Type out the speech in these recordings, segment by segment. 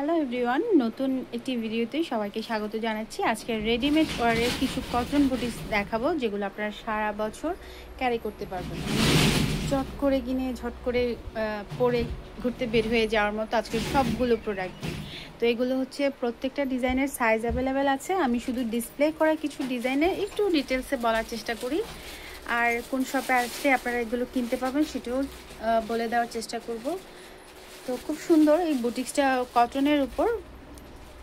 Hello everyone, নতুন একটি ভিডিওতে সবাইকে স্বাগত জানাচ্ছি। আজকে রেডিমেড ওয়ারের কিছু কটন বুটিস দেখাবো, যেগুলো আপনারা সারা বছর ক্যারি করতে পারবেন। চট করে কিনে ঝট করে পরে ঘুরতে বের হয়ে যাওয়ার মতো আজকে সবগুলো প্রোডাক্ট। তো এগুলো হচ্ছে প্রত্যেকটা ডিজাইনের সাইজ অ্যাভেলেবেল আছে। আমি শুধু ডিসপ্লে করা কিছু ডিজাইনের একটু ডিটেলসে বলার চেষ্টা করি, আর কোন শপে আসলে আপনারা এগুলো কিনতে পাবেন সেটাও বলে দেওয়ার চেষ্টা করব। তো খুব সুন্দর এই বুটিক্সটা, কটনের উপর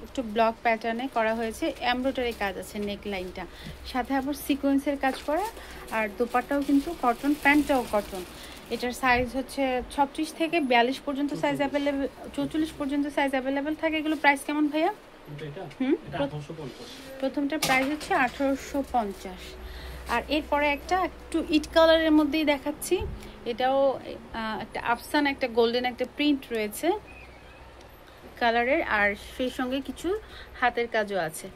একটু ব্লক প্যাটার্নে করা হয়েছে, এমব্রয়ডারি কাজ আছে নেক লাইনটা, সাথে আবার সিকোয়েন্সের কাজ করা, আর দোপাট্টাও কিন্তু কটন, প্যান্টটাও কটন। এটার সাইজ হচ্ছে 36 থেকে 42 পর্যন্ত সাইজ অ্যাভেলেবেল, 44 পর্যন্ত সাইজ অ্যাভেলেবেল থাকে। এগুলো প্রাইস কেমন ভাইয়া? প্রথমটার প্রাইস হচ্ছে 1850। আর এরপরে একটা একটু ইট কালারের মধ্যেই দেখাচ্ছি। এটাও একটা আফসান, একটা গোল্ডেন একটা প্রিন্ট রয়েছে কালারের, আর সেই সঙ্গে কিছু হাতের কাজও আছে।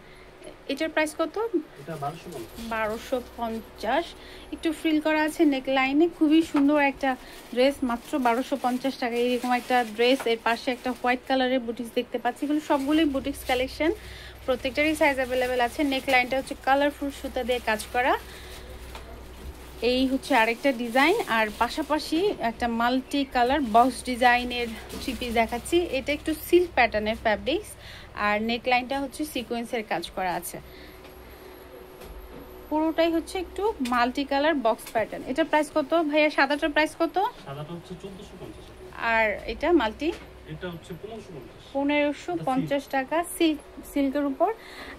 এটার প্রাইস কত? এটা 1250। একটু ফ্রিল করা আছে নেক লাইনে, খুবই সুন্দর একটা ড্রেস, মাত্র 1250 টাকা। এরকম একটা ড্রেস, এর পাশে একটা হোয়াইট কালারের বুটিক্স দেখতে পাচ্ছি। এগুলো সবগুলোই বুটিক্স কালেকশন, প্রত্যেকটারই সাইজ অ্যাভেলেবেল আছে। নেক লাইনটা হচ্ছে কালারফুল সুতা দিয়ে কাজ করা। এই হচ্ছে আরেকটা ডিজাইন, আর পাশাপাশি একটা মাল্টি কালার বক্স ডিজাইনের থ্রি পিস দেখাচ্ছি। এটা একটু সিল্ক প্যাটার্নের ফ্যাব্রিক্স, আর নেক লাইনটা হচ্ছে সিকোয়েন্সের কাজ করা আছে। পুরোটাই হচ্ছে একটু মাল্টি কালার বক্স প্যাটার্ন। এটার প্রাইস কত ভাইয়া? সাদাটার প্রাইস কত? সাদাটা হচ্ছে 1450, আর এটা মাল্টি এটা হচ্ছে 1550 টাকা সিল্কের উপর।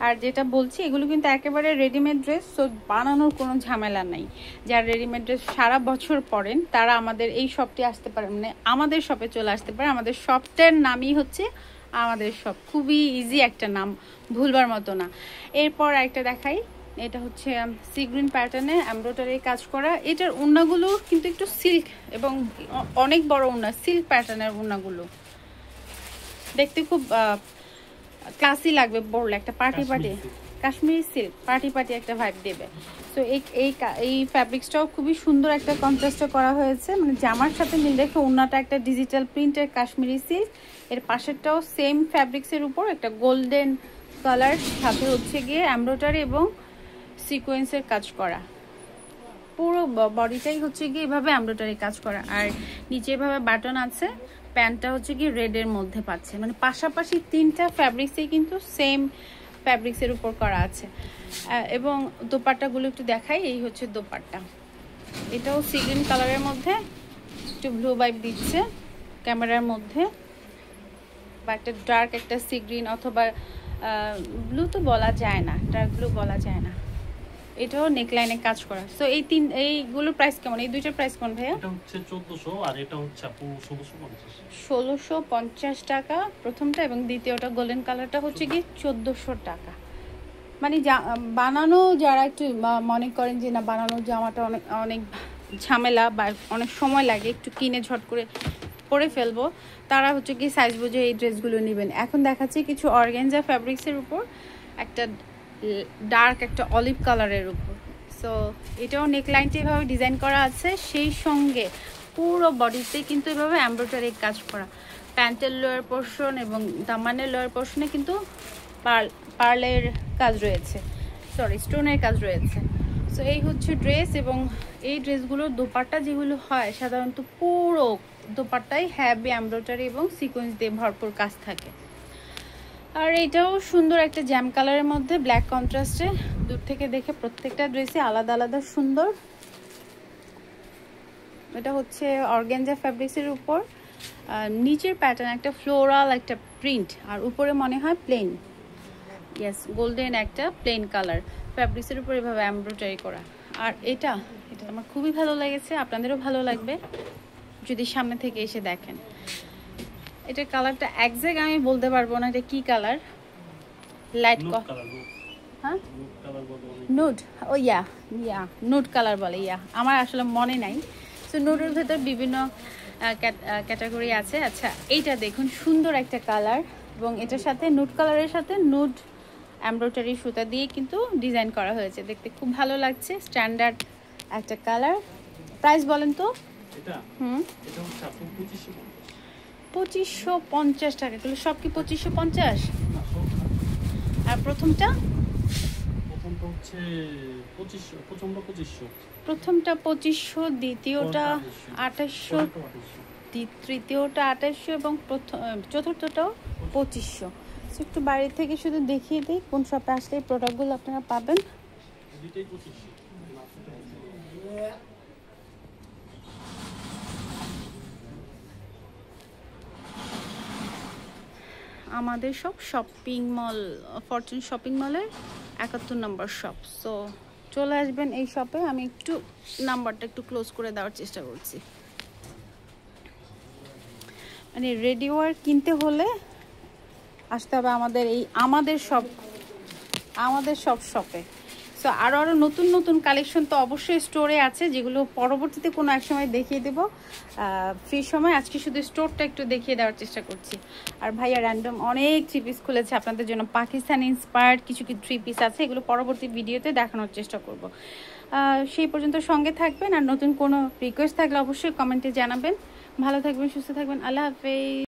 আর যেটা বলছি, এগুলো কিন্তু একেবারে রেডিমেড ড্রেস, সো বানানোর কোনো ঝামেলা নাই। যারা রেডিমেড ড্রেস সারা বছর পরেন তারা আমাদের এই শপটি আসতে পারে, মানে আমাদের শপে চলে আসতে পারে। আমাদের শপটার নামই হচ্ছে আমাদের শপ, খুবই ইজি একটা নাম, ভুলবার মতো না। এরপর একটা দেখাই, এটা হচ্ছে সি গ্রিন প্যাটার্নে এমব্রয়ডারি কাজ করা। এটার ওড়নাগুলো কিন্তু একটু সিল্ক এবং অনেক বড় ওড়না, সিল্ক প্যাটার্নের ওড়নাগুলো দেখতে খুব ক্লাসি লাগবে, বড়লে একটা পার্টি কাশ্মীরি সিল্ক পার্টি একটা ভাইব দেবে। তো এই ফ্যাব্রিক্সটাও খুবই সুন্দর একটা কন্ট্রাস্টে করা হয়েছে, মানে জামার সাথে মিল রেখে। ওড়নাটা একটা ডিজিটাল প্রিন্টের কাশ্মীরি সিল্ক, এর পাশেরটাও সেম ফ্যাব্রিক্সের উপর একটা গোল্ডেন কালার, সাথে হচ্ছে গিয়ে এমব্রয়ডারি এবং সিকোয়েন্সের কাজ করা। পুরো বডিটাই হচ্ছে গিয়ে এভাবে এমব্রয়ডারি কাজ করা, আর নিচে এভাবে বাটন আছে। প্যান্টটা হচ্ছে কি রেডের মধ্যে পাচ্ছে, মানে পাশাপাশি তিনটা ফ্যাব্রিক্সেই কিন্তু সেম ফ্যাব্রিক্সের উপর করা আছে। এবং দোপাট্টাগুলো একটু দেখাই। এই হচ্ছে দোপাট্টা, এটাও সি গ্রিন কালারের মধ্যে, একটু ব্লু ভাইব দিচ্ছে ক্যামেরার মধ্যে, বা একটা ডার্ক একটা সি গ্রিন, অথবা ব্লু তো বলা যায় না, ডার্ক ব্লু বলা যায় না। এটাও নেকলাইনে কাজ করা। সো এইগুলোর প্রাইস কেমন? এই দুইটার প্রাইস কোন ভাইয়া? এটা হচ্ছে 1400 আর এটা হচ্ছে 1650 টাকা প্রথমটা, এবং দ্বিতীয়টা গোল্ডেন কালারটা হচ্ছে কি 1400 টাকা। মানে বানানো, যারা একটু মনে করেন যে না বানানো জামাটা অনেক ঝামেলা বা অনেক সময় লাগে, একটু কিনে ঝট করে পরে ফেলবো, তারা হচ্ছে কি সাইজ বুঝে এই ড্রেসগুলো নেবেন। এখন দেখাচ্ছি কিছু অর্গানজা ফ্যাব্রিক্সের উপর একটা ডার্ক একটা অলিভ কালারের উপর। সো এটাও নেকলাইনটা এভাবে ডিজাইন করা আছে, সেই সঙ্গে পুরো বডিতে কিন্তু এভাবে এমব্রয়ডারি কাজ করা। প্যান্টের লোয়ার পোর্শন এবং দামানের লোয়ার পোর্শনে কিন্তু পার্লের কাজ রয়েছে, স্টোনের কাজ রয়েছে। সো এই হচ্ছে ড্রেস, এবং এই ড্রেসগুলোর দোপাট্টা যেগুলো হয় সাধারণত পুরো দোপাট্টায় হ্যাভি এমব্রয়ডারি এবং সিকোয়েন্স দিয়ে ভরপুর কাজ থাকে। আর এটাও সুন্দর একটা জ্যাম কালারের মধ্যে ব্ল্যাক কন্ট্রাস্টে, দূর থেকে দেখে প্রত্যেকটা ড্রেসই আলাদা আলাদা সুন্দর। এটা হচ্ছে অর্গানজা ফ্যাব্রিক্সের উপর, নিচের প্যাটার্ন একটা ফ্লোরাল একটা প্রিন্ট, আর উপরে মনে হয় প্লেন, ইয়েস গোল্ডেন একটা প্লেন কালার ফ্যাব্রিক্সের উপর এভাবে এমব্রয়ডারি করা। আর এটা আমার খুবই ভালো লেগেছে, আপনাদেরও ভালো লাগবে যদি সামনে থেকে এসে দেখেন। এটার কালারটা একজ্যাক্ট আমি বলতে পারবো না এটা কি কালার, লাইট হ্যাঁ নুড, ও ইয়া নুড কালার বলে, আমার আসলে মনে নাই। তো নুডের ভেতর বিভিন্ন ক্যাটাগরি আছে। আচ্ছা, এইটা দেখুন, সুন্দর একটা কালার, এবং এটার সাথে নুড কালারের সাথে নুড এমব্রয়ডারি সুতা দিয়ে কিন্তু ডিজাইন করা হয়েছে, দেখতে খুব ভালো লাগছে। স্ট্যান্ডার্ড একটা কালার। প্রাইস বলেন তো? এটা এটা হচ্ছে 2550। 2550 টাকা, এগুলো সব কি 2550? না, সব না। আর প্রথমটা? প্রথমটা হচ্ছে 2500, প্রথমটা 2500, প্রথমটা 2500, দ্বিতীয়টা পরেরটা 2800, 2800। তৃতীয়টা 2800 এবং চতুর্থটাও 2500। একটু বাইরে থেকে শুধু দেখিয়ে দিই কোন শপে আসলে এই প্রোডাক্টগুলো আপনারা পাবেন। দুইটাই 2500। আমাদের সব শপিং মল, ফরচুন শপিং মলের 71 নম্বর শপ। সো চলে আসবেন এই শপে। আমি একটু নাম্বারটা একটু ক্লোজ করে দেওয়ার চেষ্টা করছি। মানে রেডি ওয়্যার কিনতে হলে আসতে হবে আমাদের সব শপে। সো আরও নতুন নতুন কালেকশন তো অবশ্যই স্টোরে আছে, যেগুলো পরবর্তীতে কোনো এক সময় দেখিয়ে দেবো ফ্রি সময়। আজকে শুধু স্টোরটা একটু দেখিয়ে দেওয়ার চেষ্টা করছি। আর ভাইয়া র্যান্ডম অনেক থ্রি পিস খুলেছে আপনাদের জন্য, পাকিস্তানি ইন্সপায়ার্ড কিছু থ্রি পিস আছে, এগুলো পরবর্তী ভিডিওতে দেখানোর চেষ্টা করব। সেই পর্যন্ত সঙ্গে থাকবেন। আর নতুন কোনো রিকোয়েস্ট থাকলে অবশ্যই কমেন্টে জানাবেন। ভালো থাকবেন, সুস্থ থাকবেন, আল্লাহ হাফেজ।